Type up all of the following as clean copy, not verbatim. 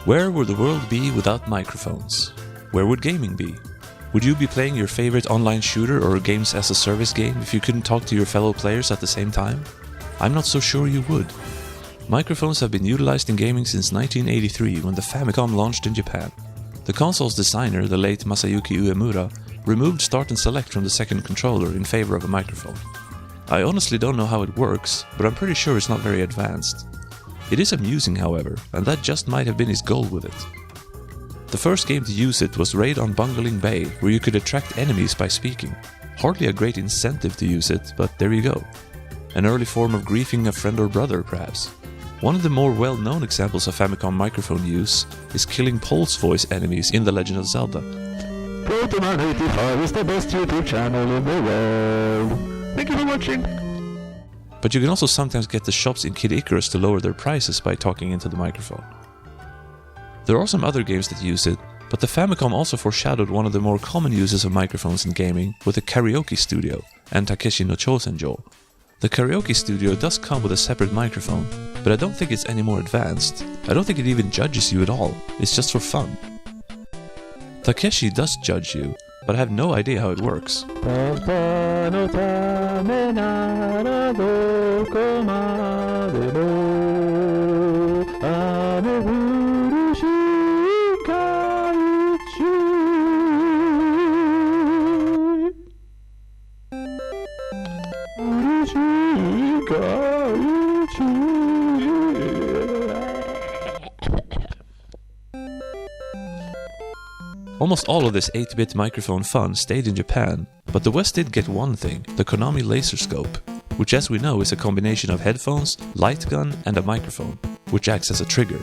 Where would the world be without microphones? Where would gaming be? Would you be playing your favorite online shooter or games as a service game if you couldn't talk to your fellow players at the same time? I'm not so sure you would. Microphones have been utilized in gaming since 1983 when the Famicom launched in Japan. The console's designer, the late Masayuki Uemura, removed start and select from the second controller in favor of a microphone. I honestly don't know how it works, but I'm pretty sure it's not very advanced. It is amusing, however, and that just might have been his goal with it. The first game to use it was Raid on Bungling Bay, where you could attract enemies by speaking. Hardly a great incentive to use it, but there you go. An early form of griefing a friend or brother, perhaps. One of the more well-known examples of Famicom microphone use is killing pulse voice enemies in The Legend of Zelda. Pokemon85 is the best YouTube channel in the world. Thank you for watching. But you can also sometimes get the shops in Kid Icarus to lower their prices by talking into the microphone. There are some other games that use it, but the Famicom also foreshadowed one of the more common uses of microphones in gaming with the Karaoke Studio and Takeshi no Chosenjo. The Karaoke Studio does come with a separate microphone, but I don't think it's any more advanced. I don't think it even judges you at all, it's just for fun. Takeshi does judge you, but I have no idea how it works. Almost all of this 8-bit microphone fun stayed in Japan, but the West did get one thing, the Konami Laser Scope, which as we know is a combination of headphones, light gun and a microphone, which acts as a trigger.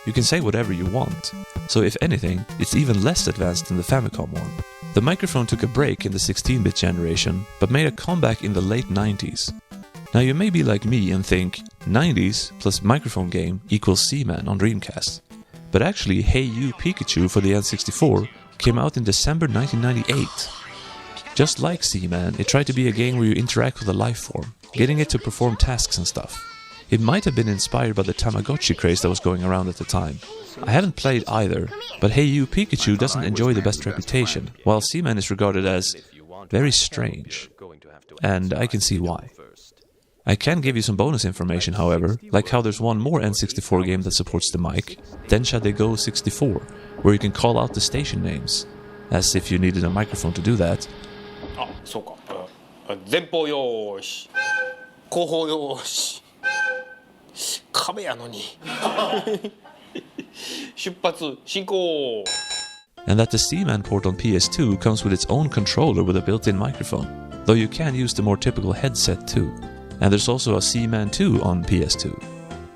You can say whatever you want, so if anything, it's even less advanced than the Famicom one. The microphone took a break in the 16-bit generation, but made a comeback in the late 90s. Now you may be like me and think, 90s plus microphone game equals Seaman on Dreamcast. But actually, Hey You Pikachu for the N64 came out in December 1998. Just like Seaman, it tried to be a game where you interact with a life form, getting it to perform tasks and stuff. It might have been inspired by the Tamagotchi craze that was going around at the time. I haven't played either, but Hey You Pikachu doesn't enjoy the best reputation, while Seaman is regarded as very strange. And I can see why. I can give you some bonus information, however, like how there's one more N64 game that supports the mic, Densha de Go 64, where you can call out the station names, as if you needed a microphone to do that. And that the Seaman port on PS2 comes with its own controller with a built-in microphone, though you can use the more typical headset too. And there's also a Seaman 2 on PS2.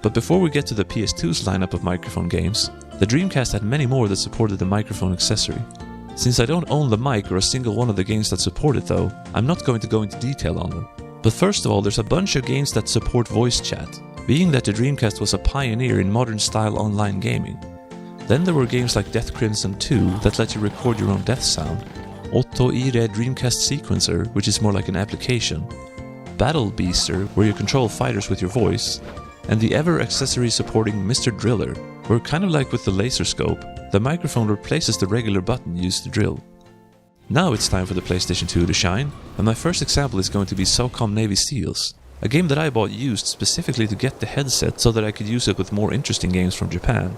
But before we get to the PS2's lineup of microphone games, the Dreamcast had many more that supported the microphone accessory. Since I don't own the mic or a single one of the games that support it though, I'm not going to go into detail on them. But first of all, there's a bunch of games that support voice chat, being that the Dreamcast was a pioneer in modern-style online gaming. Then there were games like Death Crimson 2 that let you record your own death sound, Otto Ire Dreamcast Sequencer, which is more like an application, Battle Beaster, where you control fighters with your voice, and the ever-accessory supporting Mr. Driller, where kind of like with the laser scope, the microphone replaces the regular button used to drill. Now it's time for the PlayStation 2 to shine, and my first example is going to be SOCOM Navy SEALs, a game that I bought used specifically to get the headset so that I could use it with more interesting games from Japan.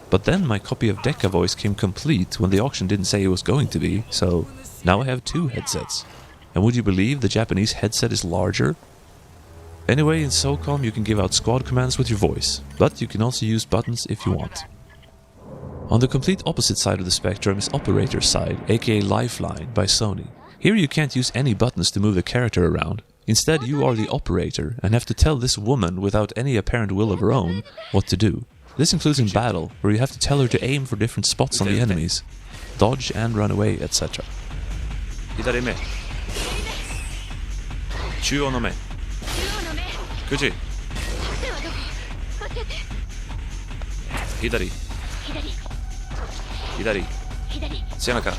But then my copy of Deca Voice came complete when the auction didn't say it was going to be, so now I have 2 headsets. And would you believe the Japanese headset is larger? Anyway, in SOCOM you can give out squad commands with your voice, but you can also use buttons if you want. On the complete opposite side of the spectrum is Operator's Side, aka Lifeline by Sony. Here you can't use any buttons to move the character around. Instead you are the operator and have to tell this woman without any apparent will of her own what to do. This includes in battle, where you have to tell her to aim for different spots on the enemies, dodge and run away, etc. 中央の目口左背中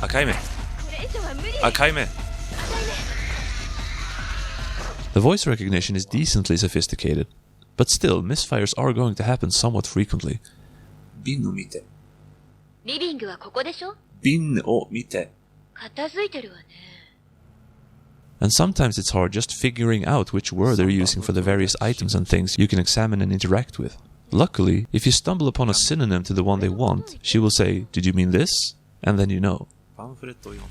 赤い目赤い目 The voice recognition is decently sophisticated. But still, misfires are going to happen somewhat frequently. 瓶を見て。リビングはここでしょ？瓶を見て。片付いてるわね。And sometimes it's hard just figuring out which word they're using for the various items and things you can examine and interact with. Luckily, if you stumble upon a synonym to the one they want, she will say, "Did you mean this?" And then you know.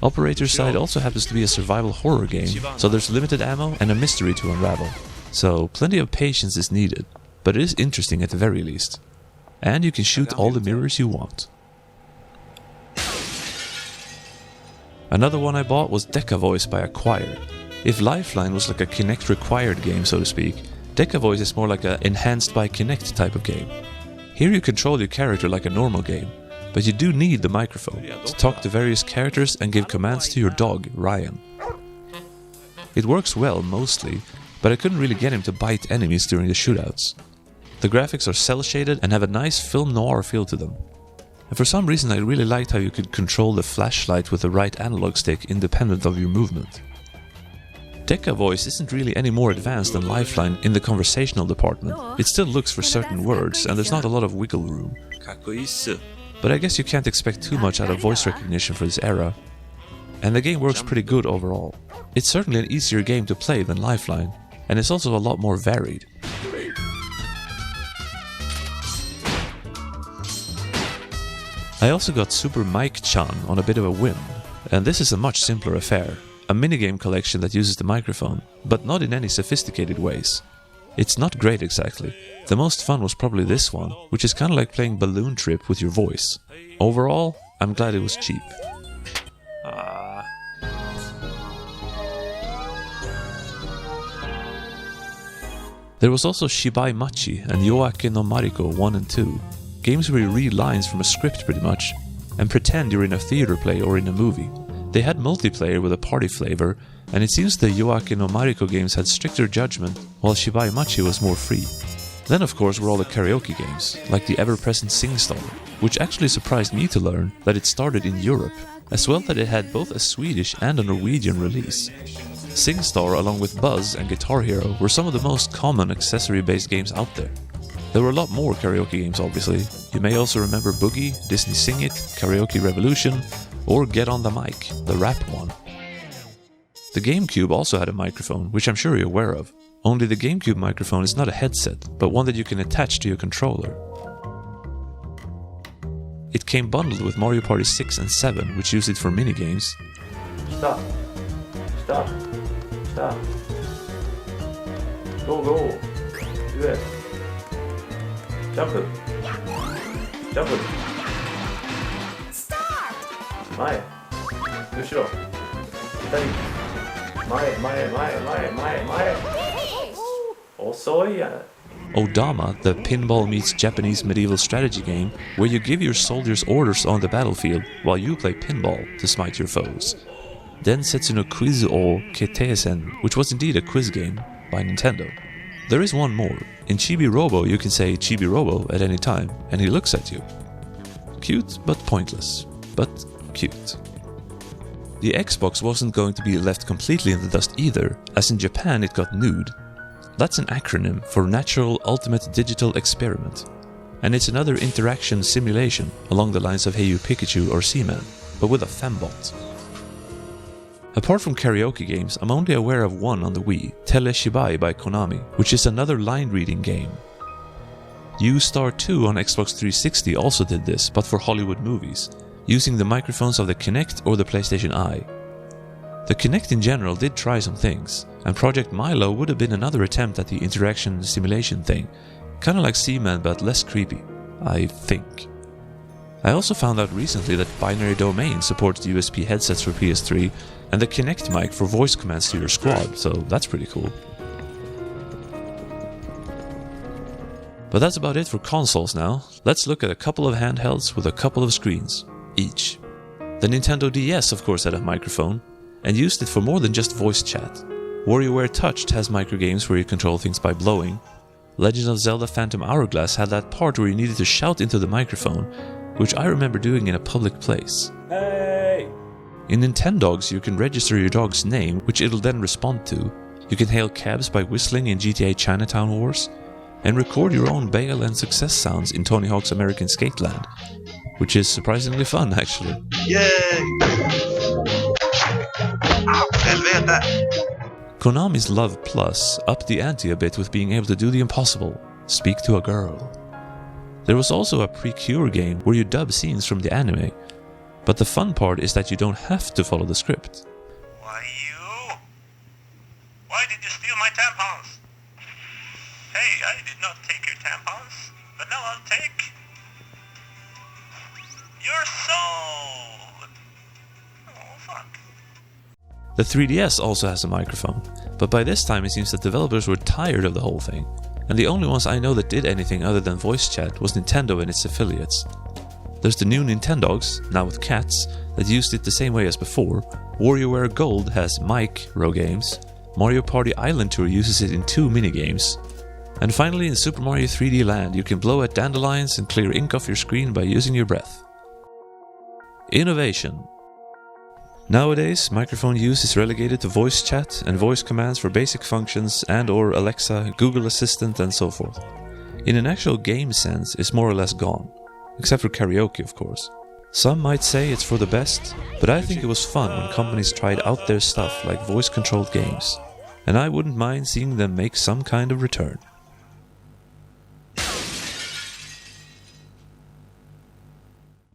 Operator's Side also happens to be a survival horror game, so there's limited ammo and a mystery to unravel. So plenty of patience is needed, but it is interesting at the very least. And you can shoot all the mirrors you want. Another one I bought was Deca Voice by Acquire. If Lifeline was like a Kinect required game, so to speak, Deca Voice is more like a enhanced by Kinect type of game. Here you control your character like a normal game, but you do need the microphone to talk to various characters and give commands to your dog, Ryan. It works well mostly, but I couldn't really get him to bite enemies during the shootouts. The graphics are cel-shaded and have a nice film noir feel to them. And for some reason I really liked how you could control the flashlight with the right analog stick independent of your movement. Deca Voice isn't really any more advanced than Lifeline in the conversational department. It still looks for certain words and there's not a lot of wiggle room. But I guess you can't expect too much out of voice recognition for this era. And the game works pretty good overall. It's certainly an easier game to play than Lifeline, and it's also a lot more varied. I also got Super Mic-chan on a bit of a whim, and this is a much simpler affair. A minigame collection that uses the microphone, but not in any sophisticated ways. It's not great exactly. The most fun was probably this one, which is kinda like playing Balloon Trip with your voice. Overall, I'm glad it was cheap. There was also Shibai Machi and Yoake no Mariko 1 and 2, games where you read lines from a script pretty much, and pretend you're in a theater play or in a movie. They had multiplayer with a party flavor, and it seems the Yoake no Mariko games had stricter judgment, while Shibai Machi was more free. Then of course were all the karaoke games, like the ever-present SingStar, which actually surprised me to learn that it started in Europe, as well that it had both a Swedish and a Norwegian release. SingStar along with Buzz and Guitar Hero were some of the most common accessory-based games out there. There were a lot more karaoke games obviously. You may also remember Boogie, Disney Sing It, Karaoke Revolution, or Get on the Mic, the rap one. The GameCube also had a microphone, which I'm sure you're aware of. Only the GameCube microphone is not a headset, but one that you can attach to your controller. It came bundled with Mario Party 6 and 7, which used it for minigames. Stop. Stop. Stop. Go, go. Do it. Jump it. Jump it. Start! 前。後ろ。左。前。遅いやん。Odama, the pinball meets Japanese medieval strategy game, where you give your soldiers orders on the battlefield while you play pinball to smite your foes. Densetsu no Quiz o Keteisen, which was indeed a quiz game by Nintendo. There is one more. In Chibi Robo you can say Chibi Robo at any time, and he looks at you. Cute but pointless. But cute. The Xbox wasn't going to be left completely in the dust either, as in Japan it got nude. That's an acronym for Natural Ultimate Digital Experiment, and it's another interaction simulation along the lines of Hey You Pikachu or Seaman, but with a fembot. Apart from karaoke games, I'm only aware of one on the Wii, Tele Shibai by Konami, which is another line-reading game. U-Star 2 on Xbox 360 also did this, but for Hollywood movies, using the microphones of the Kinect or the PlayStation Eye. The Kinect in general did try some things, and Project Milo would have been another attempt at the interaction simulation thing, kinda like Seaman but less creepy, I think. I also found out recently that Binary Domain supports USB headsets for PS3 and the Kinect mic for voice commands to your squad, so that's pretty cool. But that's about it for consoles now. Let's look at a couple of handhelds with a couple of screens, each. The Nintendo DS of course had a microphone, and used it for more than just voice chat. WarioWare Touched has microgames where you control things by blowing. Legend of Zelda Phantom Hourglass had that part where you needed to shout into the microphone, which I remember doing in a public place. Hey! In Nintendogs you can register your dog's name, which it'll then respond to. You can hail cabs by whistling in GTA Chinatown Wars. and record your own bail and success sounds in Tony Hawk's American Skateland, which is surprisingly fun actually. Yay! Ow, helvete! Konami's Love Plus upped the ante a bit with being able to do the impossible, speak to a girl. There was also a Precure game where you dub scenes from the anime, but the fun part is that you don't have to follow the script. Why you? Why did you steal my tampons? Hey, I did not take your tampons, but now I'll take your soul. Oh, fuck. The 3DS also has a microphone, but by this time it seems that developers were tired of the whole thing, and the only ones I know that did anything other than voice chat was Nintendo and its affiliates. There's the new Nintendogs, now with cats, that used it the same way as before. WarioWare Gold has micro games. Mario Party Island Tour uses it in 2 minigames. And finally in Super Mario 3D Land you can blow at dandelions and clear ink off your screen by using your breath. Innovation. Nowadays, microphone use is relegated to voice chat and voice commands for basic functions and/or Alexa, Google Assistant and so forth. In an actual game sense, it's more or less gone. Except for karaoke, of course. Some might say it's for the best, but I think it was fun when companies tried out their stuff like voice-controlled games. And I wouldn't mind seeing them make some kind of return.